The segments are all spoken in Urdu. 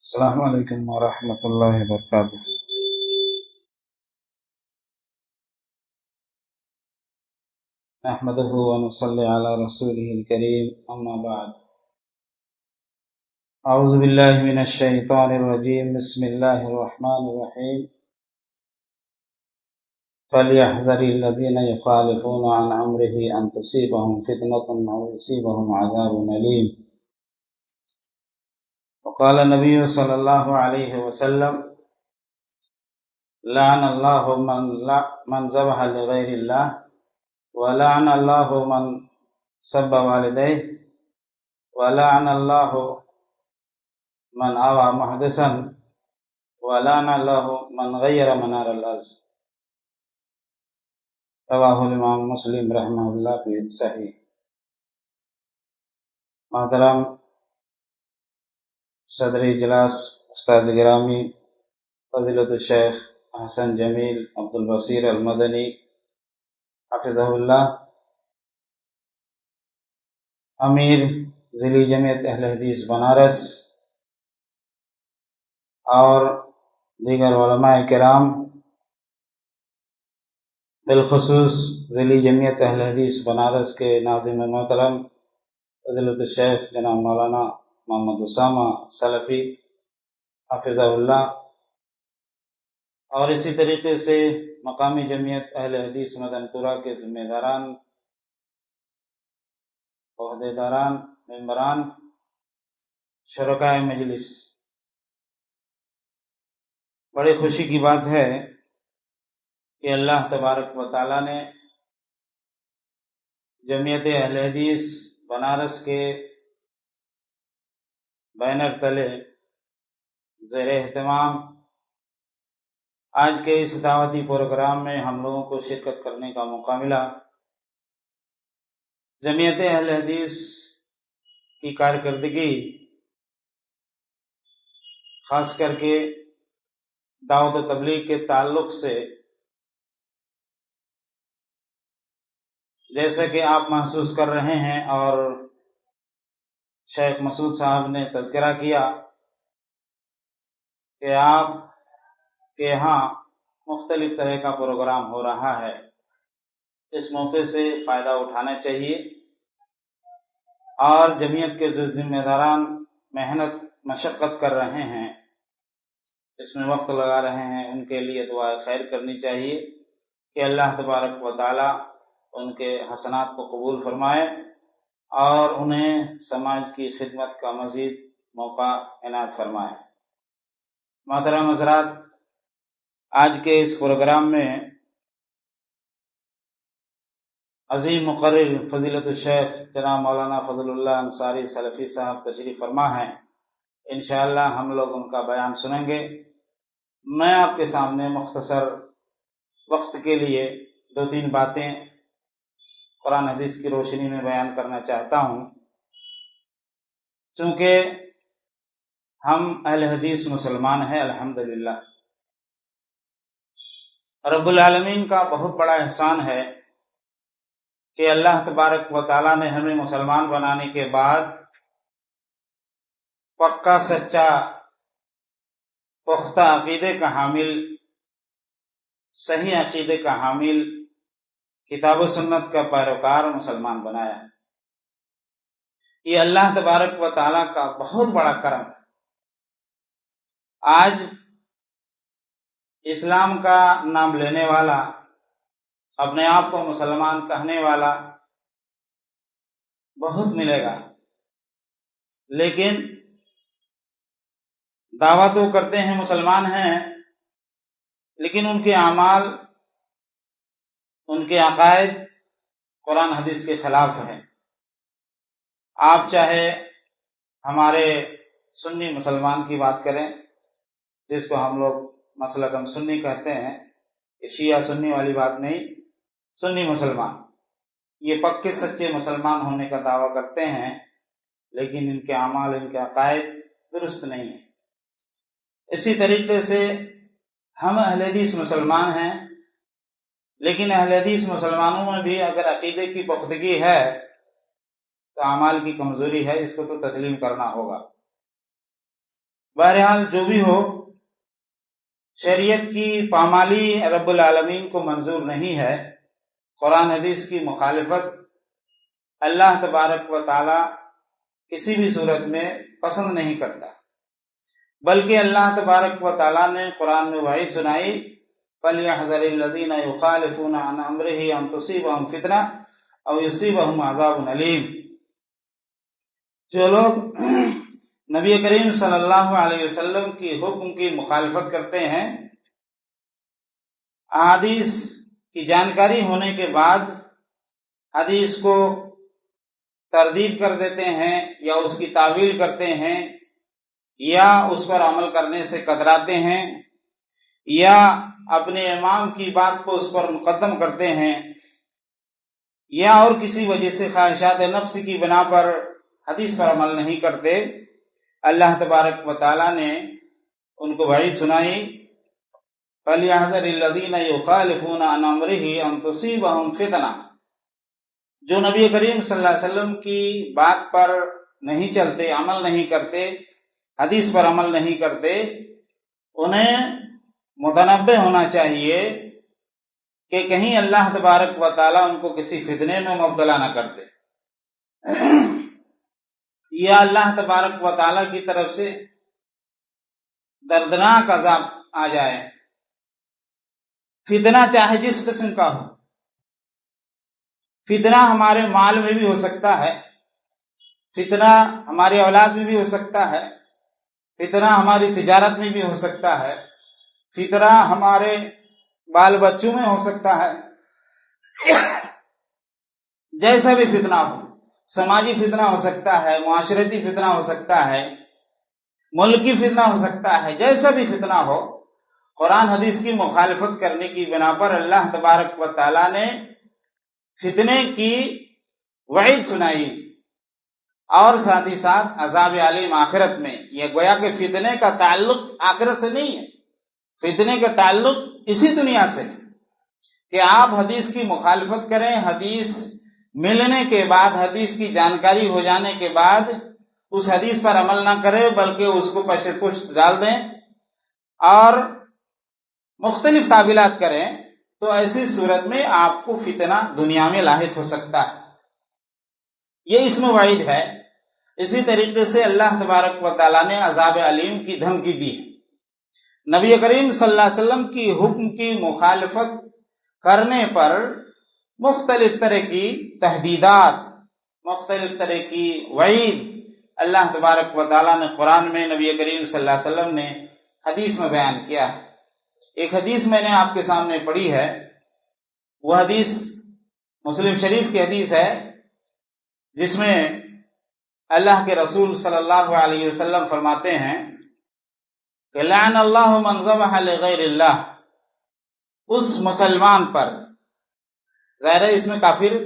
السلام علیکم ورحمۃ اللہ وبرکاتہ۔ نحمده ونصلي على رسوله الكريم، اما بعد۔ اعوذ باللہ من الشیطان الرجیم، بسم اللہ الرحمن الرحیم۔ فَلْيَحْذَرِ الَّذِينَ يُخَالِفُونَ عَنْ أَمْرِهِ أَنْ تُصِيبَهُمْ فِتْنَةٌ أَوْ يُصِيبَهُمْ عَذَابٌ أَلِيمٌ۔ وقال النبي صلی اللہ علیہ وسلم: لعن اللہ من ذبح لغیر اللہ، ولعن اللہ من سب والدیہ، ولعن اللہ من آوى محدثا، ولعن اللہ من غیر منار الارض۔ رواہ الامام مسلم رحمہ اللہ فی صحیح۔ محترم صدر اجلاس، استاذ گرامی فضیلت الشیخ احسن جمیل عبد البصیر المدنی حفظہ اللہ، امیر ضلعی جمعیت اہل حدیث بنارس، اور دیگر علماء کرام، بالخصوص ضلعی جمعیت اہل حدیث بنارس کے ناظم محترم فضیلت الشیخ جناب مولانا محمد اسامہ سلفی حفظہ اللہ، اور اسی طریقے سے مقامی جمعیت اہل حدیث مدن پورہ کے ذمہ داران، عہدیداران، ممبران، شرکاء مجلس، بڑی خوشی کی بات ہے کہ اللہ تبارک و تعالیٰ نے جمعیت اہل حدیث بنارس کے بینر تلے زیر اہتمام آج کے اس دعوتی پروگرام میں ہم لوگوں کو شرکت کرنے کا موقع ملا۔ جمعیت اہل حدیث کی کارکردگی، خاص کر کے دعوت و تبلیغ کے تعلق سے، جیسا کہ آپ محسوس کر رہے ہیں اور شیخ مسعود صاحب نے تذکرہ کیا کہ آپ کے یہاں مختلف طرح کا پروگرام ہو رہا ہے، اس موقع سے فائدہ اٹھانا چاہیے، اور جمعیت کے جو ذمہ داران محنت مشقت کر رہے ہیں، اس میں وقت لگا رہے ہیں، ان کے لیے دعا خیر کرنی چاہیے کہ اللہ تبارک و تعالی ان کے حسنات کو قبول فرمائے اور انہیں سماج کی خدمت کا مزید موقع عنایت فرمائے۔ محترم حضرات، آج کے اس پروگرام میں عظیم مقرر فضیلت الشیخ جناب مولانا فضل اللہ انصاری سلفی صاحب تشریف فرما ہیں۔ انشاءاللہ ہم لوگ ان کا بیان سنیں گے۔ میں آپ کے سامنے مختصر وقت کے لیے 2-3 باتیں قرآن حدیث کی روشنی میں بیان کرنا چاہتا ہوں، چونکہ ہم اہل حدیث مسلمان ہیں الحمدللہ۔ رب العالمین کا بہت بڑا احسان ہے کہ اللہ تبارک و تعالیٰ نے ہمیں مسلمان بنانے کے بعد پکا سچا پختہ عقیدے کا حامل، صحیح عقیدے کا حامل، کتاب و سنت کا پیروکار مسلمان بنایا ہے۔ یہ اللہ تبارک و تعالیٰ کا بہت بڑا کرم ہے۔ آج اسلام کا نام لینے والا، اپنے آپ کو مسلمان کہنے والا بہت ملے گا، لیکن دعویٰ تو کرتے ہیں مسلمان ہیں، لیکن ان کے اعمال، ان کے عقائد قرآن حدیث کے خلاف ہیں۔ آپ چاہے ہمارے سنی مسلمان کی بات کریں، جس کو ہم لوگ مسلکاً سنی کہتے ہیں، یہ شیعہ سنی والی بات نہیں، سنی مسلمان، یہ پکے سچے مسلمان ہونے کا دعویٰ کرتے ہیں، لیکن ان کے اعمال، ان کے عقائد درست نہیں ہیں۔ اسی طریقے سے ہم اہل حدیث مسلمان ہیں، لیکن اہل حدیث مسلمانوں میں بھی اگر عقیدے کی پختگی ہے تو اعمال کی کمزوری ہے، اس کو تو تسلیم کرنا ہوگا۔ بہرحال جو بھی ہو، شریعت کی پامالی رب العالمین کو منظور نہیں ہے. قرآن حدیث کی مخالفت اللہ تبارک و تعالی کسی بھی صورت میں پسند نہیں کرتا، بلکہ اللہ تبارک و تعالی نے قرآن میں وعید سنائی، فَلْيَحْذَرِ الَّذِينَ يُخَالِفُونَ عَنْ أَمْرِهِ أَن تُصِيبَهُمْ فِتْنَةٌ أَوْ يُصِيبَهُمْ عَذَابٌ أَلِيمٌ. جو لوگ نبی کریم صلی اللہ علیہ وسلم کی حکم کی مخالفت کرتے ہیں، احادیث کی جانکاری ہونے کے بعد حدیث کو تردید کر دیتے ہیں یا اس کی تعویل کرتے ہیں یا اس پر عمل کرنے سے کتراتے ہیں یا اپنے امام کی بات کو اس پر مقدم کرتے ہیں یا اور کسی وجہ سے خواہشات نفس کی بنا پر حدیث پر عمل نہیں کرتے، اللہ تبارک و تعالی نے ان کو وعید سنائی، فَلْيَحْذَرِ الَّذِينَ يُخَالِفُونَ عَنْ أَمْرِهِ أَن تُصِيبَهُمْ فِتْنَةٌ. جو نبی کریم صلی اللہ علیہ وسلم کی بات پر نہیں چلتے، عمل نہیں کرتے، حدیث پر عمل نہیں کرتے، انہیں متنبہ ہونا چاہیے کہ کہیں اللہ تبارک و تعالیٰ ان کو کسی فتنے میں مبتلا نہ کر دے، یا اللہ تبارک و تعالیٰ کی طرف سے دردناک عذاب آ جائے. فتنہ چاہے جس قسم کا ہو، فتنہ ہمارے مال میں بھی ہو سکتا ہے، فتنہ ہماری اولاد میں بھی ہو سکتا ہے، فتنہ ہماری تجارت میں بھی ہو سکتا ہے، فتنہ ہمارے بال بچوں میں ہو سکتا ہے. جیسا بھی فتنہ ہو، سماجی فتنہ ہو سکتا ہے، معاشرتی فتنہ ہو سکتا ہے، ملکی فتنہ ہو سکتا ہے، جیسا بھی فتنہ ہو، قرآن حدیث کی مخالفت کرنے کی بنا پر اللہ تبارک و تعالیٰ نے فتنے کی وعید سنائی اور ساتھ ہی ساتھ عذاب علیم آخرت میں. یہ گویا کہ فتنے کا تعلق آخرت سے نہیں ہے، فتنے کا تعلق اسی دنیا سے کہ آپ حدیث کی مخالفت کریں، حدیث ملنے کے بعد، حدیث کی جانکاری ہو جانے کے بعد اس حدیث پر عمل نہ کریں بلکہ اس کو پیش پشت ڈال دیں اور مختلف تعبیلات کریں، تو ایسی صورت میں آپ کو فتنہ دنیا میں لاحق ہو سکتا ہے. یہ اس میں وعید ہے. اسی طریقے سے اللہ تبارک و تعالیٰ نے عذاب علیم کی دھمکی دی ہے. نبی کریم صلی اللہ علیہ وسلم کی حکم کی مخالفت کرنے پر مختلف طرح کی تہدیدات، مختلف طرح کی وعید اللہ تبارک و تعالیٰ نے قرآن میں، نبی کریم صلی اللہ علیہ وسلم نے حدیث میں بیان کیا ہے. ایک حدیث میں نے آپ کے سامنے پڑھی ہے، وہ حدیث مسلم شریف کی حدیث ہے جس میں اللہ کے رسول صلی اللہ علیہ وسلم فرماتے ہیں کہ لعن اللہ من ذبح لغیر اللہ. اس مسلمان پر، ظاہر ہے اس میں کافر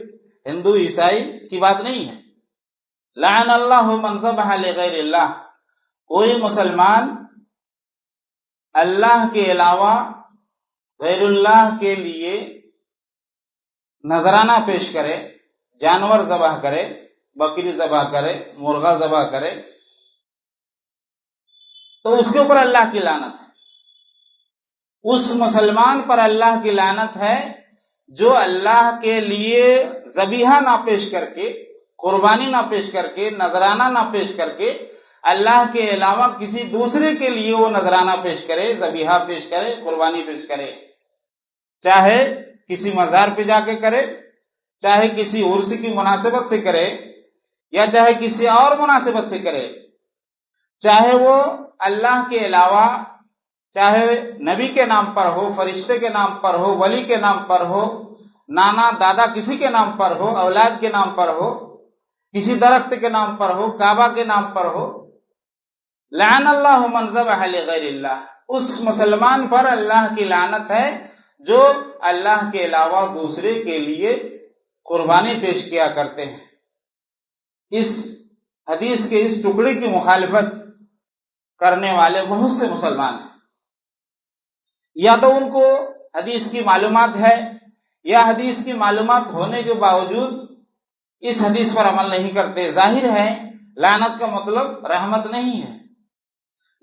ہندو عیسائی کی بات نہیں ہے، لعن اللہ من ذبح لغیر اللہ، کوئی مسلمان اللہ کے علاوہ غیر اللہ کے لیے نذرانہ پیش کرے، جانور ذبح کرے، بکری ذبح کرے، مرغا ذبح کرے، تو اس کے اوپر اللہ کی لعنت ہے. اس مسلمان پر اللہ کی لعنت ہے جو اللہ کے لیے ذبیحہ نہ پیش کر کے، قربانی نہ پیش کر کے، نذرانہ نہ پیش کر کے، اللہ کے علاوہ کسی دوسرے کے لیے وہ نذرانہ پیش کرے، ذبیحہ پیش کرے، قربانی پیش کرے، چاہے کسی مزار پہ جا کے کرے، چاہے کسی عرس کی مناسبت سے کرے، یا چاہے کسی اور مناسبت سے کرے، چاہے وہ اللہ کے علاوہ، چاہے نبی کے نام پر ہو، فرشتے کے نام پر ہو، ولی کے نام پر ہو، نانا دادا کسی کے نام پر ہو، اولاد کے نام پر ہو، کسی درخت کے نام پر ہو، کعبہ کے نام پر ہو. لعن اللہ من ذبح لغیر اللہ، اس مسلمان پر اللہ کی لعنت ہے جو اللہ کے علاوہ دوسرے کے لیے قربانی پیش کیا کرتے ہیں. اس حدیث کے اس ٹکڑے کی مخالفت کرنے والے بہت سے مسلمان ہیں. یا تو ان کو حدیث کی معلومات ہے، یا حدیث کی معلومات ہونے کے باوجود اس حدیث پر عمل نہیں کرتے. ظاہر ہے لعنت کا مطلب رحمت نہیں ہے،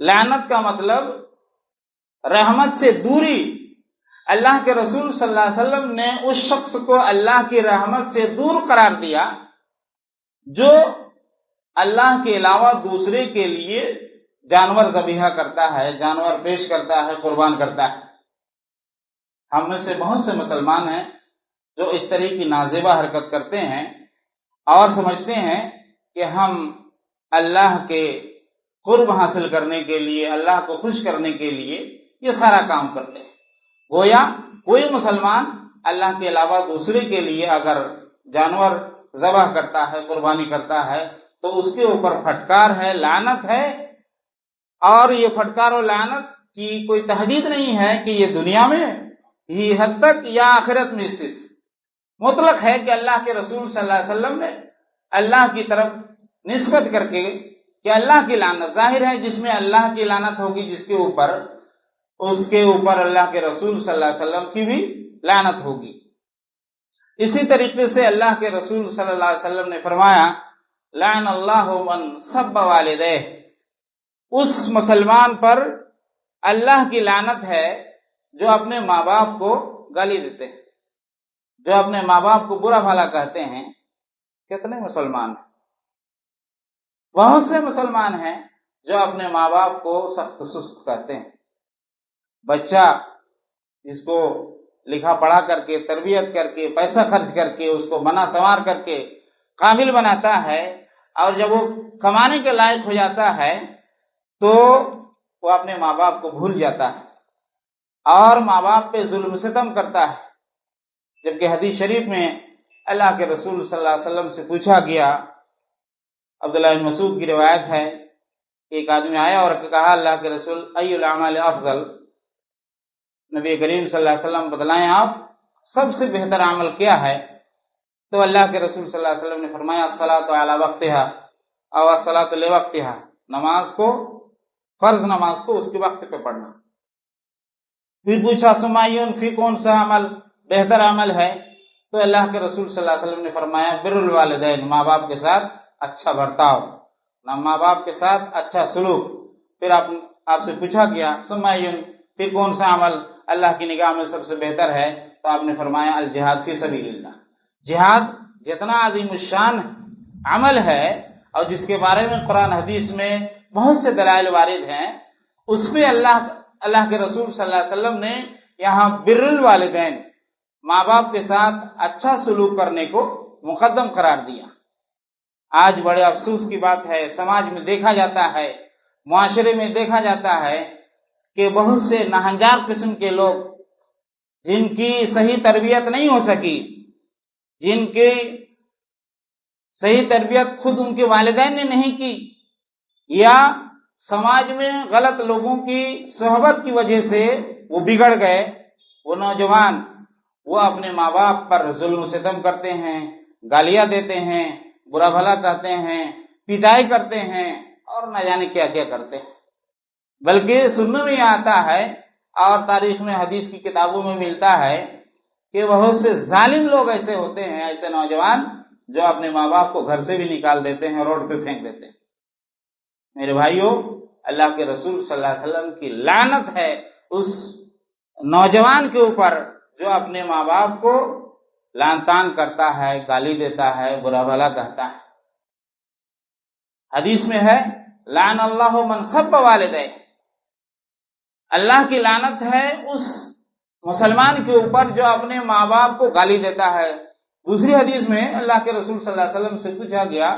لعنت کا مطلب رحمت سے دوری۔ اللہ کے رسول صلی اللہ علیہ وسلم نے اس شخص کو اللہ کی رحمت سے دور قرار دیا جو اللہ کے علاوہ دوسرے کے لیے جانور ذبیحہ کرتا ہے، جانور پیش کرتا ہے، قربان کرتا ہے۔ ہم میں سے بہت سے مسلمان ہیں جو اس طرح کی نازیبہ حرکت کرتے ہیں اور سمجھتے ہیں کہ ہم اللہ کے قرب حاصل کرنے کے لیے، اللہ کو خوش کرنے کے لیے یہ سارا کام کرتے ہیں۔ گویا کوئی مسلمان اللہ کے علاوہ دوسرے کے لیے اگر جانور ذبح کرتا ہے، قربانی کرتا ہے، تو اس کے اوپر پھٹکار ہے، لعنت ہے، اور یہ پھٹکار و لعنت کی کوئی تحدید نہیں ہے کہ یہ دنیا میں ہی حد تک یا آخرت میں صرف مطلق ہے کہ اللہ کے رسول صلی اللہ علیہ وسلم نے اللہ کی طرف نسبت کر کے کہ اللہ کی لعنت ظاہر ہے، جس میں اللہ کی لعنت ہوگی جس کے اوپر، اس کے اوپر اللہ کے رسول صلی اللہ علیہ وسلم کی بھی لعنت ہوگی۔ اسی طریقے سے اللہ کے رسول صلی اللہ علیہ وسلم نے فرمایا لعن اللہ من سب والدیہ، اس مسلمان پر اللہ کی لعنت ہے جو اپنے ماں باپ کو گالی دیتے ہیں، جو اپنے ماں باپ کو برا بھلا کہتے ہیں۔ کتنے مسلمان ہیں؟ بہت سے مسلمان ہیں جو اپنے ماں باپ کو سخت سست کہتے ہیں۔ بچہ جس کو لکھا پڑھا کر کے، تربیت کر کے، پیسہ خرچ کر کے، اس کو بنا سنوار کر کے قابل بناتا ہے، اور جب وہ کمانے کے لائق ہو جاتا ہے تو وہ اپنے ماں باپ کو بھول جاتا ہے اور ماں باپ پہ ظلم ستم کرتا ہے۔ جبکہ حدیث شریف میں اللہ کے رسول صلی اللہ علیہ وسلم سے پوچھا گیا، عبداللہ بن مسعود کی روایت ہے، ایک آدمی آیا اور کہا اللہ کے رسول ای الاعمال افضل، نبی کریم صلی اللہ علیہ وسلم بتلائیں آپ سب سے بہتر عمل کیا ہے؟ تو اللہ کے رسول صلی اللہ علیہ وسلم نے فرمایا الصلاۃ علی وقتہا او الصلاۃ لوقتہا، نماز کو، فرض نماز کو اس کے وقت پہ پڑھنا۔ پھر پوچھا سمایون، پھر کون سا عمل بہتر عمل ہے؟ تو اللہ کے رسول صلی اللہ علیہ وسلم نے فرمایا بر الوالدین، ماں باپ کے ساتھ اچھا برتاؤ، ماں باپ کے ساتھ اچھا سلوک۔ پھر آپ سے پوچھا گیا سمایون، پھر کون سا عمل اللہ کی نگاہ میں سب سے بہتر ہے؟ تو آپ نے فرمایا الجہاد فی سبیل اللہ۔ جہاد جتنا عظیم الشان عمل ہے اور جس کے بارے میں قرآن حدیث میں بہت سے دلائل وارد ہیں، اس پہ اللہ کے رسول صلی اللہ علیہ وسلم نے یہاں بر الوالدین، ماں باپ کے ساتھ اچھا سلوک کرنے کو مقدم قرار دیا۔ آج بڑے افسوس کی بات ہے، سماج میں دیکھا جاتا ہے، معاشرے میں دیکھا جاتا ہے کہ بہت سے ناہنجار قسم کے لوگ جن کی صحیح تربیت نہیں ہو سکی، جن کی صحیح تربیت خود ان کے والدین نے نہیں کی، یا سماج میں غلط لوگوں کی صحبت کی وجہ سے وہ بگڑ گئے، وہ نوجوان وہ اپنے ماں باپ پر ظلم و ستم کرتے ہیں، گالیاں دیتے ہیں، برا بھلا کہتے ہیں، پٹائی کرتے ہیں اور نہ جانے کیا کیا کرتے ہیں۔ بلکہ سننے میں آتا ہے اور تاریخ میں حدیث کی کتابوں میں ملتا ہے کہ بہت سے ظالم لوگ ایسے ہوتے ہیں، ایسے نوجوان جو اپنے ماں باپ کو گھر سے بھی نکال دیتے ہیں، روڈ پہ پھینک دیتے ہیں۔ میرے بھائیوں، اللہ کے رسول صلی اللہ علیہ وسلم کی لعنت ہے اس نوجوان کے اوپر جو اپنے ماں باپ کو لعن طعن کرتا ہے، گالی دیتا ہے، برا بھلا کہتا ہے۔ حدیث میں ہے لعن اللہ من سب والدیہ، اللہ کی لعنت ہے اس مسلمان کے اوپر جو اپنے ماں باپ کو گالی دیتا ہے۔ دوسری حدیث میں اللہ کے رسول صلی اللہ علیہ وسلم سے پوچھا گیا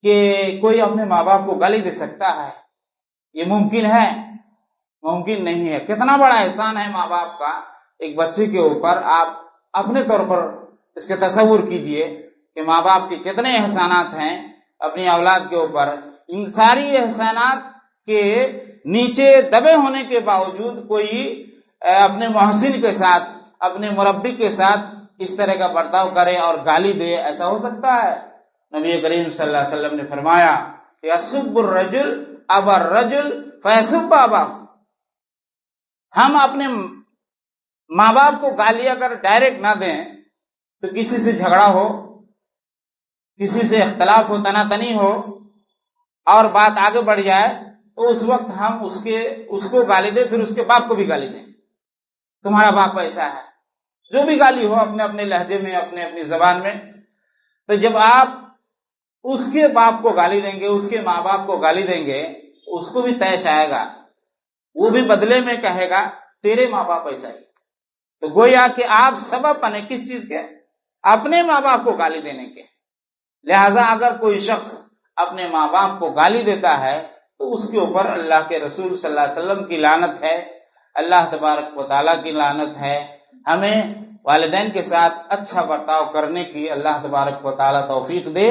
کہ کوئی اپنے ماں باپ کو گالی دے سکتا ہے؟ یہ ممکن ہے؟ ممکن نہیں ہے۔ کتنا بڑا احسان ہے ماں باپ کا ایک بچے کے اوپر۔ آپ اپنے طور پر اس کے تصور کیجئے کہ ماں باپ کے کتنے احسانات ہیں اپنی اولاد کے اوپر۔ ان ساری احسانات کے نیچے دبے ہونے کے باوجود کوئی اپنے محسن کے ساتھ، اپنے مربی کے ساتھ اس طرح کا برتاؤ کرے اور گالی دے، ایسا ہو سکتا ہے؟ نبی کریم صلی اللہ علیہ وسلم نے فرمایا کہ یسب الرجل ابا الرجل فیسب ابا، ہم اپنے ماں باپ کو گالی اگر ڈائریکٹ نہ دیں تو کسی سے جھگڑا ہو، کسی سے اختلاف ہو، تنا تنی ہو اور بات آگے بڑھ جائے تو اس وقت ہم اس کو گالی دیں، پھر اس کے باپ کو بھی گالی دیں، تمہارا باپ ایسا ہے، جو بھی گالی ہو اپنے اپنے لہجے میں، اپنے اپنی زبان میں. تو جب آپ اس کے باپ کو گالی دیں گے، اس کے ماں باپ کو گالی دیں گے، اس کو بھی طیش آئے گا، وہ بھی بدلے میں کہے گا تیرے ماں باپ ایسا ہی. تو گویا کہ آپ سبب بنے کس چیز کے؟ اپنے ماں باپ کو گالی دینے کے. لہذا اگر کوئی شخص اپنے ماں باپ کو گالی دیتا ہے تو اس کے اوپر اللہ کے رسول صلی اللہ علیہ وسلم کی لعنت ہے، اللہ تبارک و تعالیٰ کی لعنت ہے. ہمیں والدین کے ساتھ اچھا برتاؤ کرنے کی اللہ تبارک و تعالیٰ توفیق دے.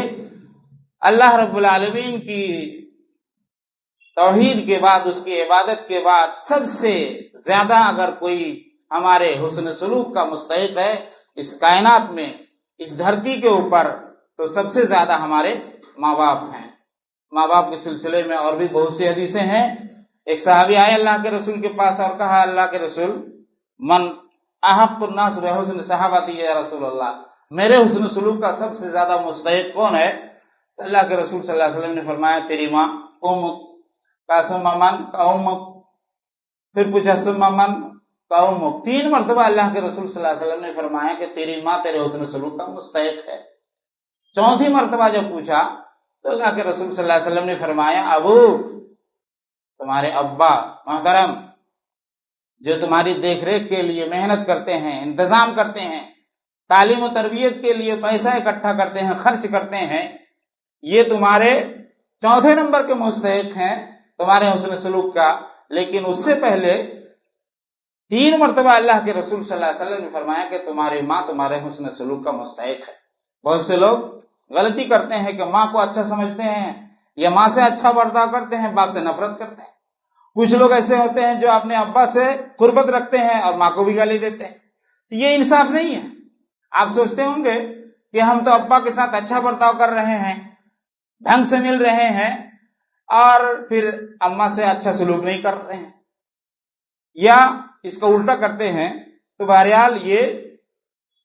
اللہ رب العالمین کی توحید کے بعد، اس کی عبادت کے بعد سب سے زیادہ اگر کوئی ہمارے حسن سلوک کا مستحق ہے اس کائنات میں، اس دھرتی کے اوپر، تو سب سے زیادہ ہمارے ماں باپ ہیں. ماں باپ کے سلسلے میں اور بھی بہت سی حدیثیں ہیں. ایک صحابی آئے اللہ کے رسول کے پاس اور کہا اللہ کے رسول من احق الناس بحسن صحابتی یا رسول اللہ، میرے حسن سلوک کا سب سے زیادہ مستحق کون ہے؟ اللہ کے رسول صلی اللہ علیہ وسلم نے فرمایا تیری ماں. امک کا ثم من کا امک، پھر پوچھا ثم من کا امک. 3 مرتبہ اللہ کے رسول صلی اللہ علیہ وسلم نے فرمایا کہ تیری ماں تیرے حسن سلوک کا مستحق ہے. 4تھی مرتبہ جب پوچھا تو اللہ کے رسول صلی اللہ علیہ وسلم نے فرمایا ابو، تمہارے ابا محترم جو تمہاری دیکھ ریکھ کے لیے محنت کرتے ہیں، انتظام کرتے ہیں، تعلیم و تربیت کے لیے پیسہ اکٹھا کرتے ہیں، خرچ کرتے ہیں، یہ تمہارے 4تھے نمبر کے مستحق ہیں تمہارے حسن سلوک کا. لیکن اس سے پہلے 3 مرتبہ اللہ کے رسول صلی اللہ علیہ وسلم نے فرمایا کہ تمہاری ماں تمہارے حسن سلوک کا مستحق ہے. بہت سے لوگ غلطی کرتے ہیں کہ ماں کو اچھا سمجھتے ہیں یا ماں سے اچھا برتاؤ کرتے ہیں، باپ سے نفرت کرتے ہیں. کچھ لوگ ایسے ہوتے ہیں جو اپنے ابا سے قربت رکھتے ہیں اور ماں کو بھی گالی دیتے ہیں. یہ انصاف نہیں ہے. آپ سوچتے ہوں گے کہ ہم تو ابا کے ساتھ اچھا برتاؤ کر رہے ہیں، ڈھنگ سے مل رہے ہیں، اور پھر اماں سے اچھا سلوک نہیں کر رہے ہیں، یا اس کا الٹا کرتے ہیں. تو بہرحال یہ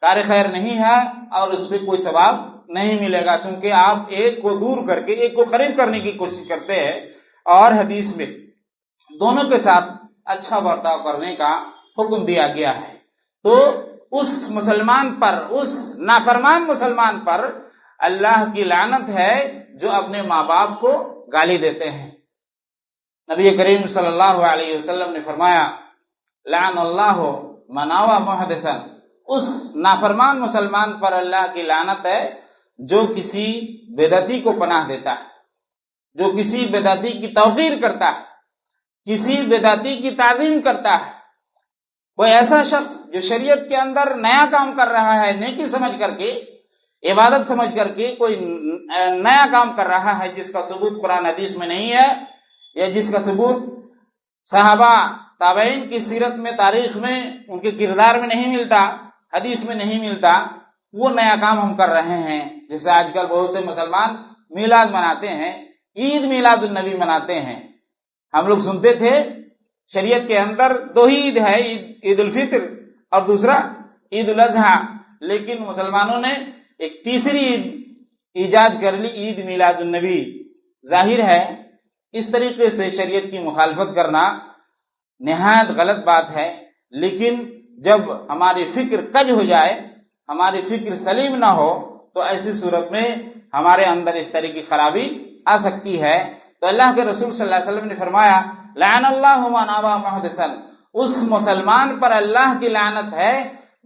کار خیر نہیں ہے اور اس پہ کوئی ثواب نہیں ملے گا، چونکہ آپ ایک کو دور کر کے ایک کو قریب کرنے کی کوشش کرتے ہیں. اور حدیث میں دونوں کے ساتھ اچھا برتاؤ کرنے کا حکم دیا گیا ہے. تو اس مسلمان پر، اس نافرمان مسلمان پر اللہ کی لعنت ہے جو اپنے ماں باپ کو گالی دیتے ہیں. نبی کریم صلی اللہ علیہ وسلم نے فرمایا لعن اللہ من آوى محدثا، اس نافرمان مسلمان پر اللہ کی لعنت ہے جو کسی بدعتی کو پناہ دیتا ہے، جو کسی بدعتی کی توقیر کرتا ہے، کسی بدعتی کی تعظیم کرتا ہے. کوئی ایسا شخص جو شریعت کے اندر نیا کام کر رہا ہے، نیکی سمجھ کر کے، عبادت سمجھ کر کے کوئی نیا کام کر رہا ہے جس کا ثبوت قرآن حدیث میں نہیں ہے، یا جس کا ثبوت صحابہ تابعین کی سیرت میں، تاریخ میں، ان کے کردار میں نہیں ملتا، حدیث میں نہیں ملتا، وہ نیا کام ہم کر رہے ہیں. جیسے آج کل بہت سے مسلمان میلاد مناتے ہیں، عید میلاد النبی مناتے ہیں. ہم لوگ سنتے تھے شریعت کے اندر 2 ہی عید ہے، عید الفطر اور دوسرا عید الاضحیٰ، لیکن مسلمانوں نے ایک تیسری عید ایجاد کر لی، عید میلاد النبی. ظاہر ہے اس طریقے سے شریعت کی مخالفت کرنا نہایت غلط بات ہے. لیکن جب ہماری فکر کج ہو جائے، ہماری فکر سلیم نہ ہو، تو ایسی صورت میں ہمارے اندر اس طرح کی خرابی آ سکتی ہے. تو اللہ کے رسول صلی اللہ علیہ وسلم نے فرمایا لعن اللہ من آوى محدثا، اس مسلمان پر اللہ کی لعنت ہے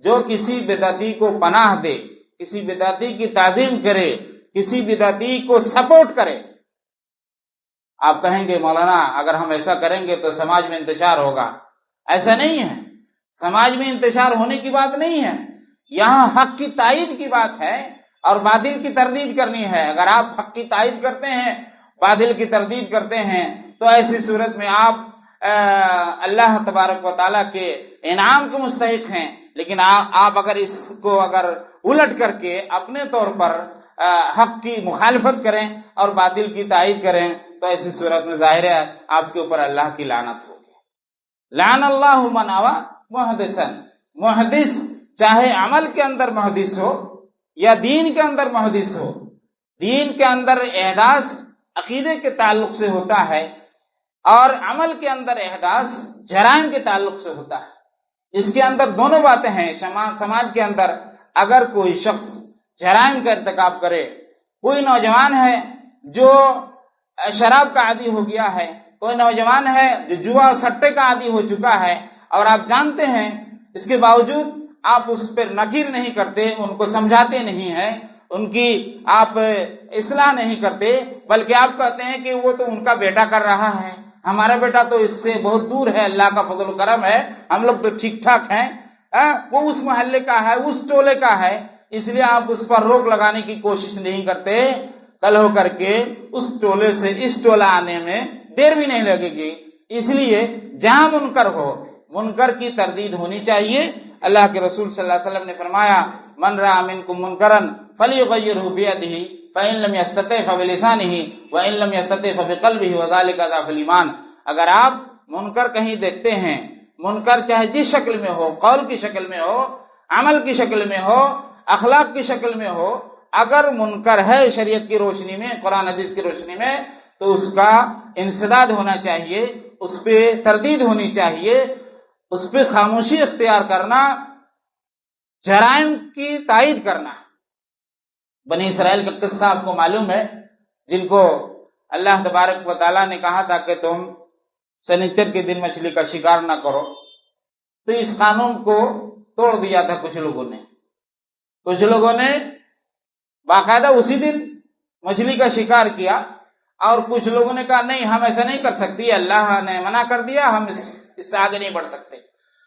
جو کسی بدعتی کو پناہ دے، کسی بدعتی کی تعظیم کرے، کسی بدعتی کو سپورٹ کرے. آپ کہیں گے مولانا اگر ہم ایسا کریں گے تو سماج میں انتشار ہوگا. ایسا نہیں ہے، سماج میں انتشار ہونے کی بات نہیں ہے، یہاں حق کی تائید کی بات ہے اور باطل کی تردید کرنی ہے. اگر آپ حق کی تائید کرتے ہیں، باطل کی تردید کرتے ہیں، تو ایسی صورت میں آپ اللہ تبارک و تعالیٰ کے انعام کے مستحق ہیں. لیکن آپ اگر اس کو اگر الٹ کر کے اپنے طور پر حق کی مخالفت کریں اور باطل کی تائید کریں، تو ایسی صورت میں ظاہر ہے آپ کے اوپر اللہ کی لعنت ہوگی. لعن اللہ من آوى محدثا، محدث چاہے عمل کے اندر محدث ہو یا دین کے اندر محدث ہو، دین کے اندر احداث عقیدے کے تعلق سے ہوتا ہے اور عمل کے اندر احداث جرائم کے تعلق سے ہوتا ہے۔ اس کے اندر دونوں باتیں ہیں۔ سماج کے اندر اگر کوئی شخص جرائم کا ارتکاب کرے، کوئی نوجوان ہے جو شراب کا عادی ہو گیا ہے، کوئی نوجوان ہے جو جوا سٹے کا عادی ہو چکا ہے، اور آپ جانتے ہیں اس کے باوجود آپ اس پر نکیر نہیں کرتے، ان کو سمجھاتے نہیں ہیں، ان کی آپ اصلاح نہیں کرتے، بلکہ آپ کہتے ہیں کہ وہ تو ان کا بیٹا کر رہا ہے، ہمارا بیٹا تو اس سے بہت دور ہے، اللہ کا فضل و کرم ہے، ہم لوگ تو ٹھیک ٹھاک ہیں، وہ اس محلے کا ہے، اس ٹولے کا ہے، اس لیے آپ اس پر روک لگانے کی کوشش نہیں کرتے۔ کل ہو کر کے اس ٹولے سے اس ٹولہ آنے میں دیر بھی نہیں لگے گی۔ اس لیے جہاں منکر ہو، منکر کی تردید ہونی چاہیے۔ اللہ کے رسول صلی اللہ علیہ وسلم نے فرمایا، من رأى منکم منکرا فلیغیرہ بیدہ فإن لم یستطع فبلسانہ وإن لم یستطع فبقلبہ وذلک ضعف الایمان۔ اگر آپ منکر کہیں دیکھتے ہیں، منکر چاہے جس شکل میں ہو، قول کی شکل میں ہو، عمل کی شکل میں ہو، اخلاق کی شکل میں ہو، اگر منکر ہے شریعت کی روشنی میں، قرآن حدیث کی روشنی میں، تو اس کا انسداد ہونا چاہیے، اس پہ تردید ہونی چاہیے، اس پہ خاموشی اختیار کرنا، جرائم کی تائید کرنا۔ بنی اسرائیل کا قصہ آپ کو معلوم ہے، جن کو اللہ تبارک و تعالیٰ نے کہا تھا کہ تم سنیچر کے دن مچھلی کا شکار نہ کرو، تو اس قانون کو توڑ دیا تھا کچھ لوگوں نے باقاعدہ اسی دن مچھلی کا شکار کیا، اور کچھ لوگوں نے کہا نہیں ہم ایسا نہیں کر سکتے، اللہ نے منع کر دیا، ہم اس سے آگے نہیں بڑھ سکتے۔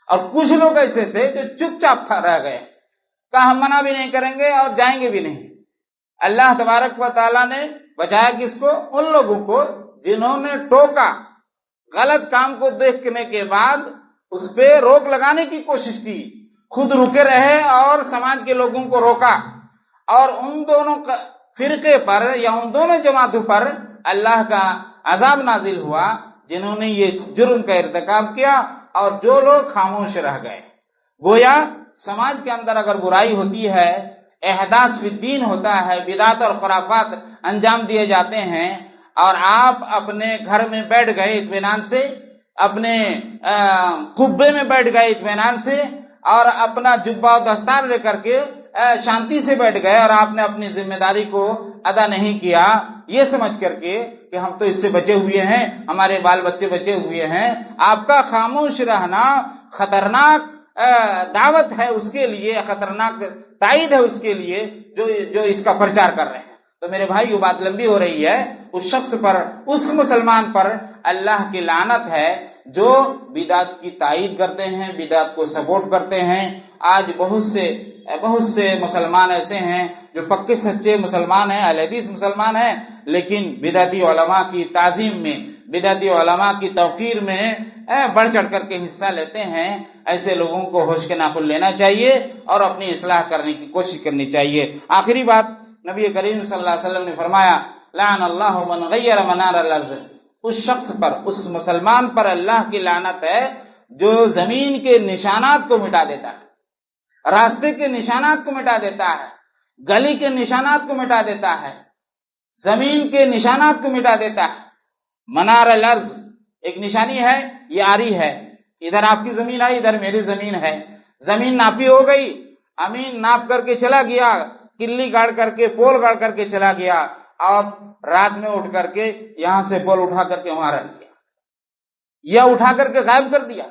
اور کچھ لوگ ایسے تھے جو چپ چاپ رہ گئے، کہا ہم منع بھی نہیں کریں گے اور جائیں گے بھی نہیں۔ اللہ تبارک و تعالیٰ نے بچایا کس کو؟ ان لوگوں کو جنہوں نے ٹوکا، غلط کام کو دیکھنے کے بعد اس پہ روک لگانے کی کوشش کی، خود رکے رہے اور سماج کے لوگوں کو روکا، اور ان دونوں فرقے پر یا ان دونوں جماعتوں پر اللہ کا عذاب نازل ہوا جنہوں نے یہ جرم کا ارتکاب کیا، اور جو لوگ خاموش رہ گئے۔ گویا سماج کے اندر اگر برائی ہوتی ہے، احداث فی الدین ہوتا ہے، بدعت اور خرافات انجام دیے جاتے ہیں، اور آپ اپنے گھر میں بیٹھ گئے اطمینان سے، اپنے قبے میں بیٹھ گئے اطمینان سے، اور اپنا جبہ و دستار لے کر کے شانتی سے بیٹھ گئے، اور آپ نے اپنی ذمہ داری کو ادا نہیں کیا، یہ سمجھ کر کے کہ ہم تو اس سے بچے ہوئے ہیں، ہمارے بال بچے بچے ہوئے ہیں، آپ کا خاموش رہنا خطرناک دعوت ہے اس کے لیے، خطرناک تائید ہے اس کے لیے جو اس کا پرچار کر رہے ہیں۔ تو میرے بھائی، یہ بات لمبی ہو رہی ہے، اس شخص پر، اس مسلمان پر اللہ کی لعنت ہے جو بدعت کی تائید کرتے ہیں، بدعت کو سپورٹ کرتے ہیں۔ آج بہت سے مسلمان ایسے ہیں جو پکے سچے مسلمان ہیں، اہل حدیث مسلمان ہیں، لیکن بدعتی علماء کی تعظیم میں، بدعتی علماء کی توقیر میں بڑھ چڑھ کر کے حصہ لیتے ہیں۔ ایسے لوگوں کو ہوش کے ناخن لینا چاہیے اور اپنی اصلاح کرنے کی کوشش کرنی چاہیے۔ آخری بات، نبی کریم صلی اللہ علیہ وسلم نے فرمایا، لعن اللہ من غیر منار الارض، اس شخص پر، اس مسلمان پر اللہ کی لعنت ہے جو زمین کے نشانات کو مٹا دیتا ہے، راستے کے نشانات کو مٹا دیتا ہے، گلی کے نشانات کو مٹا دیتا ہے، زمین کے نشانات کو مٹا دیتا ہے۔ منار الارض ایک نشانی ہے، یہ آری ہے، ادھر آپ کی زمین ہے، ادھر میری زمین ہے، زمین ناپی ہو گئی، امین ناپ کر کے چلا گیا، کلی گاڑ کر کے، پول گاڑ کر کے چلا گیا، آپ رات میں اٹھ کر کے یہاں سے پول اٹھا کر کے وہاں رکھ دیا یا اٹھا کر کے غائب کر دیا۔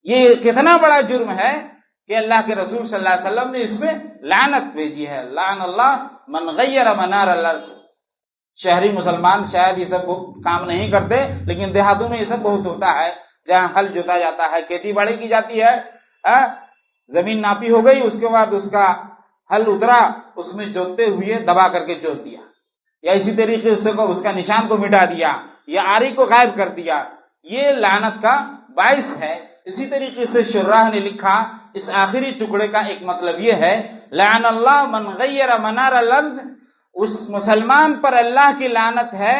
یہ کتنا بڑا جرم ہے کہ اللہ کے رسول صلی اللہ علیہ وسلم نے اس میں لعنت بھیجی ہے، لعن اللہ من غیر منار الارض۔ شہری مسلمان شاید یہ سب کام نہیں کرتے، لیکن دیہاتوں میں یہ سب بہت ہوتا ہے، جہاں ہل جوتا جاتا ہے، کھیتی باڑی کی جاتی ہے، زمین ناپی ہو گئی، اس کے بعد اس کا ہل اترا، اس میں جوتتے ہوئے دبا کر کے جوت دیا، یا اسی طریقے سے اس کا نشان کو مٹا دیا، یا آری کو غائب کر دیا، یہ لعنت کا باعث ہے۔ اسی طریقے سے شراح نے لکھا، اس آخری ٹکڑے کا ایک مطلب یہ ہے، لعن اللہ من غیر منار الارض، اس مسلمان پر اللہ کی لعنت ہے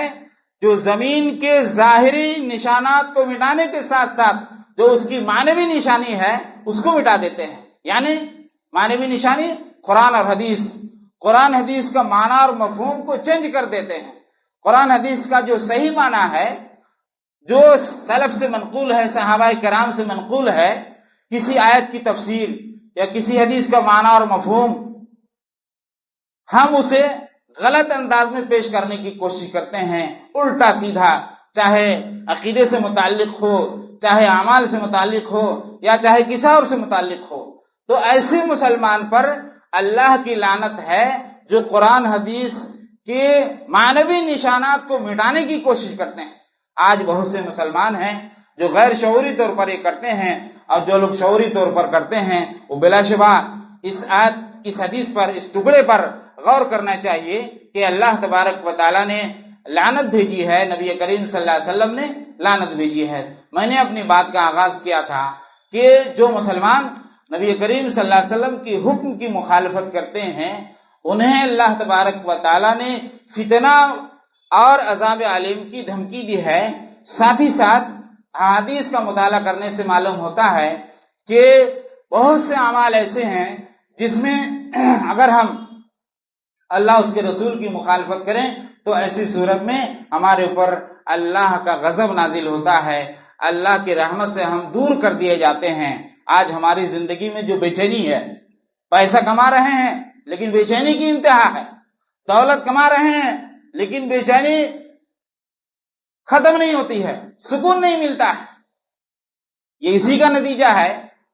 جو زمین کے ظاہری نشانات کو مٹانے کے ساتھ ساتھ جو اس کی معنوی نشانی ہے اس کو مٹا دیتے ہیں۔ یعنی معنوی نشانی قرآن اور حدیث، قرآن حدیث کا معنی اور مفہوم کو چینج کر دیتے ہیں۔ قرآن حدیث کا جو صحیح معنی ہے جو سلف سے منقول ہے، صحابہ کرام سے منقول ہے، کسی آیت کی تفسیر یا کسی حدیث کا معنی اور مفہوم، ہم اسے غلط انداز میں پیش کرنے کی کوشش کرتے ہیں، الٹا سیدھا، چاہے عقیدے سے متعلق ہو، چاہے اعمال سے متعلق ہو، یا چاہے کسی اور سے متعلق ہو۔ تو ایسے مسلمان پر اللہ کی لعنت ہے جو قرآن حدیث کے معنوی نشانات کو مٹانے کی کوشش کرتے ہیں۔ آج بہت سے مسلمان ہیں جو غیر شعوری طور پر یہ کرتے ہیں، اور جو لوگ شعوری طور پر کرتے ہیں وہ بلا شبہ اس حدیث پر، اس ٹکڑے پر غور کرنا چاہیے کہ اللہ تبارک و تعالیٰ نے لعنت بھیجی ہے، نبی کریم صلی اللہ علیہ وسلم نے لعنت بھیجی ہے۔ میں نے اپنی بات کا آغاز کیا تھا کہ جو مسلمان نبی کریم صلی اللہ علیہ وسلم کی حکم کی مخالفت کرتے ہیں انہیں اللہ تبارک و تعالیٰ نے فتنہ اور عذاب علیم کی دھمکی دی ہے۔ ساتھ ہی ساتھ حدیث کا مطالعہ کرنے سے معلوم ہوتا ہے کہ بہت سے اعمال ایسے ہیں جس میں اگر ہم اللہ اس کے رسول کی مخالفت کریں تو ایسی صورت میں ہمارے اوپر اللہ کا غضب نازل ہوتا ہے، اللہ کی رحمت سے ہم دور کر دیے جاتے ہیں۔ آج ہماری زندگی میں جو بے چینی ہے، پیسہ کما رہے ہیں لیکن بے چینی کی انتہا ہے، دولت کما رہے ہیں لیکن بے چینی ختم نہیں ہوتی ہے، سکون نہیں ملتا ہے۔ یہ اسی کا نتیجہ ہے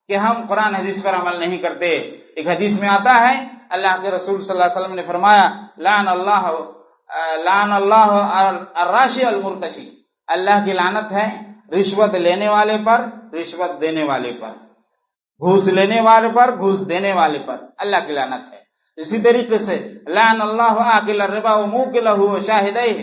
کہ ہم قرآن حدیث پر عمل نہیں کرتے۔ ایک حدیث میں آتا ہے، اللہ کے رسول صلی اللہ علیہ وسلم نے فرمایا، لعن اللہ الراشی المرتشی، اللہ کی لعنت ہے رشوت لینے والے پر، رشوت دینے والے پر، گھوس لینے والے پر، گھوس دینے والے پر، اللہ کی لعنت ہے۔ اسی طریقے سے لعن اللہ آکل الربا وموکلہ وشاہدیہ،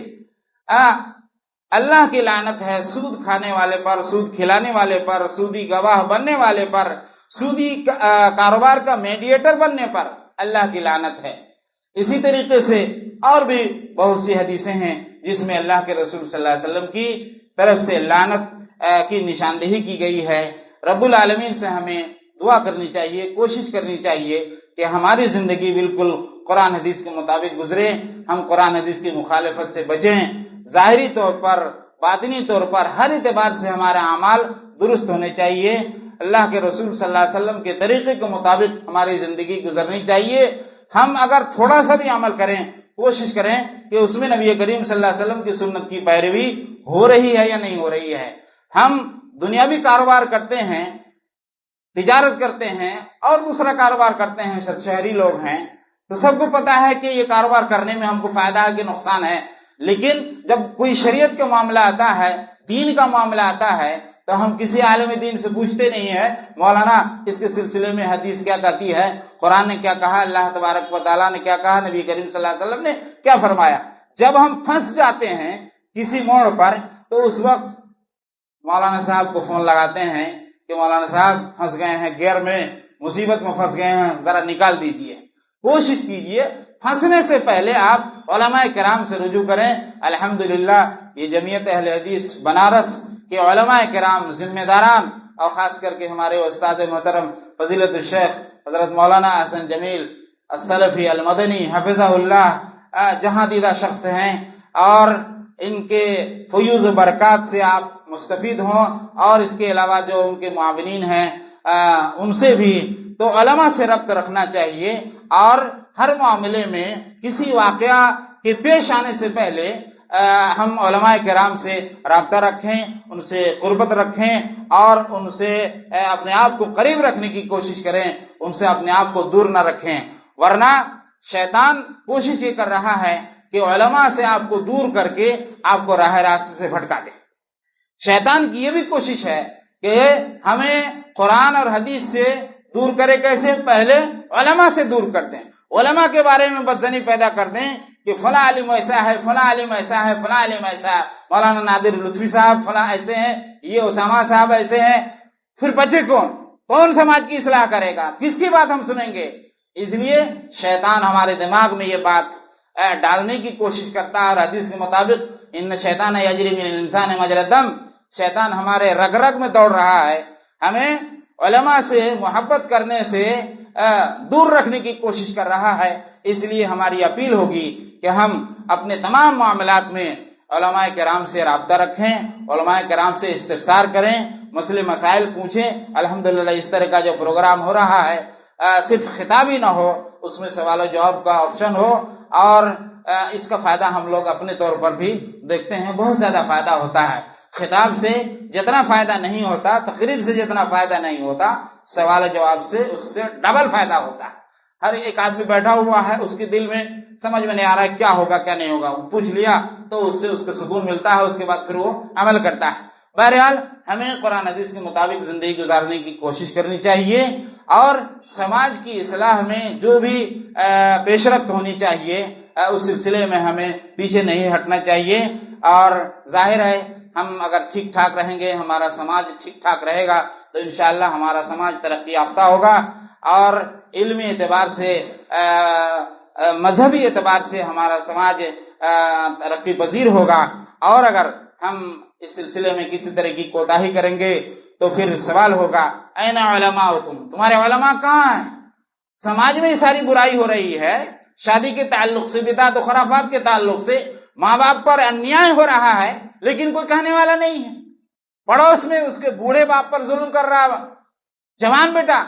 اللہ کی لعنت ہے سود کھانے والے پر، سود کھلانے والے پر، سودی گواہ بننے والے پر، سودی کاروبار کا میڈیٹر بننے پر اللہ کی لعنت ہے۔ اسی طریقے سے اور بھی بہت سی حدیثیں ہیں جس میں اللہ کے رسول صلی اللہ علیہ وسلم کی طرف سے لعنت کی نشاندہی کی گئی ہے۔ رب العالمین سے ہمیں دعا کرنی چاہیے، کوشش کرنی چاہیے کہ ہماری زندگی بالکل قرآن حدیث کے مطابق گزرے، ہم قرآن حدیث کی مخالفت سے بچیں، ظاہری طور پر، باطنی طور پر، ہر اعتبار سے ہمارے اعمال درست ہونے چاہیے، اللہ کے رسول صلی اللہ علیہ وسلم کے طریقے کے مطابق ہماری زندگی گزرنی چاہیے۔ ہم اگر تھوڑا سا بھی عمل کریں، کوشش کریں کہ اس میں نبی کریم صلی اللہ علیہ وسلم کی سنت کی پیروی ہو رہی ہے یا نہیں ہو رہی ہے۔ ہم دنیاوی کاروبار کرتے ہیں، تجارت کرتے ہیں اور دوسرا کاروبار کرتے ہیں، شہری لوگ ہیں تو سب کو پتا ہے کہ یہ کاروبار کرنے میں ہم کو فائدہ ہے کہ نقصان ہے، لیکن جب کوئی شریعت کا معاملہ آتا ہے، دین کا معاملہ آتا ہے تو ہم کسی عالم دین سے پوچھتے نہیں ہیں مولانا اس کے سلسلے میں حدیث کیا کہتی ہے، قرآن نے کیا کہا، اللہ تبارک و تعالیٰ نے کیا کہا، نبی کریم صلی اللہ علیہ وسلم نے کیا فرمایا۔ جب ہم پھنس جاتے ہیں کسی موڑ پر تو اس وقت مولانا صاحب کو فون لگاتے ہیں کہ مولانا صاحب پھنس گئے ہیں، گیر میں، مصیبت میں پھنس گئے ہیں، ذرا نکال دیجئے۔ کوشش کیجئے پھنسنے سے پہلے آپ علماء کرام سے رجوع کریں۔ الحمدللہ یہ جمعیت اہل حدیث بنارس کہ علماء کرام، ذمہ داران، اور خاص کر کے ہمارے استاد محترم فضیلت الشیخ حضرت مولانا احسن جمیل السلفی المدنی حفظہ اللہ جہاں دیدہ شخص ہیں، اور ان کے فیوز و برکات سے آپ مستفید ہوں، اور اس کے علاوہ جو ان کے معاونین ہیں ان سے بھی۔ تو علماء سے ربط رکھنا چاہیے، اور ہر معاملے میں کسی واقعہ کے پیش آنے سے پہلے ہم علماء کرام سے رابطہ رکھیں، ان سے قربت رکھیں، اور ان سے اپنے آپ کو قریب رکھنے کی کوشش کریں، ان سے اپنے آپ کو دور نہ رکھیں، ورنہ شیطان کوشش یہ کر رہا ہے کہ علماء سے آپ کو دور کر کے آپ کو راہ راستے سے بھٹکا دے۔ شیطان کی یہ بھی کوشش ہے کہ ہمیں قرآن اور حدیث سے دور کرے، کیسے؟ پہلے علماء سے دور کر دیں، علماء کے بارے میں بدظنی پیدا کر دیں کہ فلاں عالم ایسا ہے، فلاں عالم ایسا ہے، فلاں عالم ایسا ہے، مولانا نادر لطفی صاحب فلاں ایسے ہیں، یہ اسامہ صاحب ایسے ہیں۔ پھر بچے کون سماج کی اصلاح کرے گا؟ کس کی بات ہم سنیں گے؟ اس لیے شیطان ہمارے دماغ میں یہ بات ڈالنے کی کوشش کرتا ہے، اور حدیث کے مطابق ان شیطان یجری من الانسان مجری الدم، شیطان ہمارے رگ رگ میں دوڑ رہا ہے، ہمیں علماء سے محبت کرنے سے دور رکھنے کی کوشش کر رہا ہے۔ اس لیے ہماری اپیل ہوگی کہ ہم اپنے تمام معاملات میں علماء کرام سے رابطہ رکھیں، علماء کرام سے استفسار کریں، مسئلے مسائل پوچھیں۔ الحمدللہ اس طرح کا جو پروگرام ہو رہا ہے صرف خطابی نہ ہو، اس میں سوال و جواب کا آپشن ہو، اور اس کا فائدہ ہم لوگ اپنے طور پر بھی دیکھتے ہیں، بہت زیادہ فائدہ ہوتا ہے۔ خطاب سے جتنا فائدہ نہیں ہوتا، تقریر سے جتنا فائدہ نہیں ہوتا، سوال و جواب سے اس سے ڈبل فائدہ ہوتا ہے۔ ہر ایک آدمی بیٹھا ہوا ہے، اس کے دل میں سمجھ میں نہیں آ رہا ہے کیا ہوگا کیا نہیں ہوگا، پوچھ لیا تو اس سے اس کو سکون ملتا ہے، اس کے بعد پھر وہ عمل کرتا ہے۔ بہرحال ہمیں قرآن حدیث کے مطابق زندگی گزارنے کی کوشش کرنی چاہیے، اور سماج کی اصلاح میں جو بھی پیش رفت ہونی چاہیے اس سلسلے میں ہمیں پیچھے نہیں ہٹنا چاہیے۔ اور ظاہر ہے ہم اگر ٹھیک ٹھاک رہیں گے، ہمارا سماج ٹھیک ٹھاک رہے گا تو انشاءاللہ ہمارا سماج ترقی یافتہ ہوگا، اور علمی اعتبار سے مذہبی اعتبار سے ہمارا سماج ترقی پذیر ہوگا۔ اور اگر ہم اس سلسلے میں کسی طرح کی کوتاہی کریں گے تو پھر سوال ہوگا این علماؤکم، تمہارے علماء کہاں ہیں؟ سماج میں ساری برائی ہو رہی ہے، شادی کے تعلق سے، بدعت و خرافات کے تعلق سے، ماں باپ پر انیائے ہو رہا ہے، لیکن کوئی کہنے والا نہیں ہے۔ پڑوس میں اس کے بوڑھے باپ پر ظلم کر رہا ہے جوان بیٹا،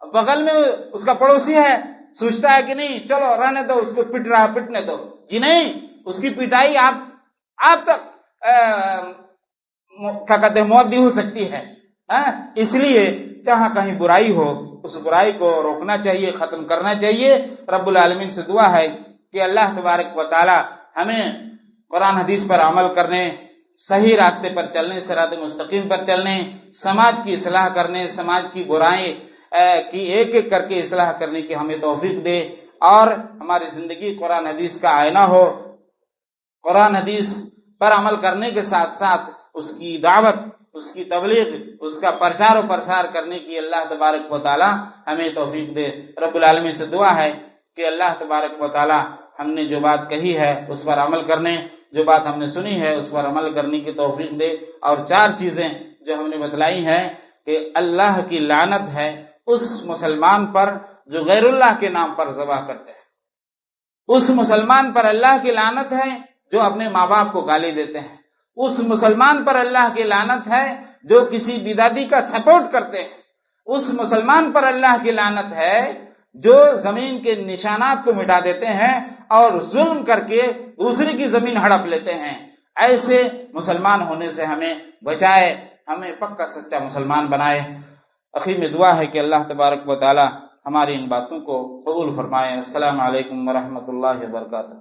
بغل میں اس کا پڑوسی ہے، سوچتا ہے کہ نہیں چلو رہنے دو، اس کو پٹ رہا پٹنے دو، جی نہیں، اس کی پٹائی آپ تک کیا کہتے ہیں موت بھی ہو سکتی ہے۔ اس لیے جہاں کہیں برائی ہو اس برائی کو روکنا چاہیے، ختم کرنا چاہیے۔ رب العالمین سے دعا ہے کہ اللہ تبارک و تعالی ہمیں قرآن حدیث پر عمل کرنے، صحیح راستے پر چلنے، صراط مستقیم پر چلنے، سماج کی اصلاح کرنے، سماج کی برائیں کی ایک ایک کر کے اصلاح کرنے کی ہمیں توفیق دے، اور ہماری زندگی قرآن حدیث کا آئینہ ہو۔ قرآن حدیث پر عمل کرنے کے ساتھ ساتھ اس کی دعوت، اس کی تبلیغ، اس کا پرچار و پرسار کرنے کی اللہ تبارک و تعالی ہمیں توفیق دے۔ رب العالمین سے دعا ہے کہ اللہ تبارک و تعالی ہم نے جو بات کہی ہے اس پر عمل کرنے، جو بات ہم نے سنی ہے اس پر عمل کرنے کی توفیق دے۔ اور 4 چیزیں جو ہم نے بتلائی ہیں کہ اللہ کی لعنت ہے اس مسلمان پر جو غیر اللہ کے نام پر ذبح کرتے ہیں، اس مسلمان پر اللہ کی لعنت ہے جو اپنے ماں باپ کو گالی دیتے ہیں، اس مسلمان پر اللہ کی لعنت ہے جو کسی بدعتی کا سپورٹ کرتے ہیں، اس مسلمان پر اللہ کی لعنت ہے جو زمین کے نشانات کو مٹا دیتے ہیں اور ظلم کر کے دوسرے کی زمین ہڑپ لیتے ہیں۔ ایسے مسلمان ہونے سے ہمیں بچائے، ہمیں پکا سچا مسلمان بنائے۔ اخیر میں دعا ہے کہ اللہ تبارک و تعالی ہماری ان باتوں کو قبول فرمائے۔ السلام علیکم ورحمۃ اللہ وبرکاتہ۔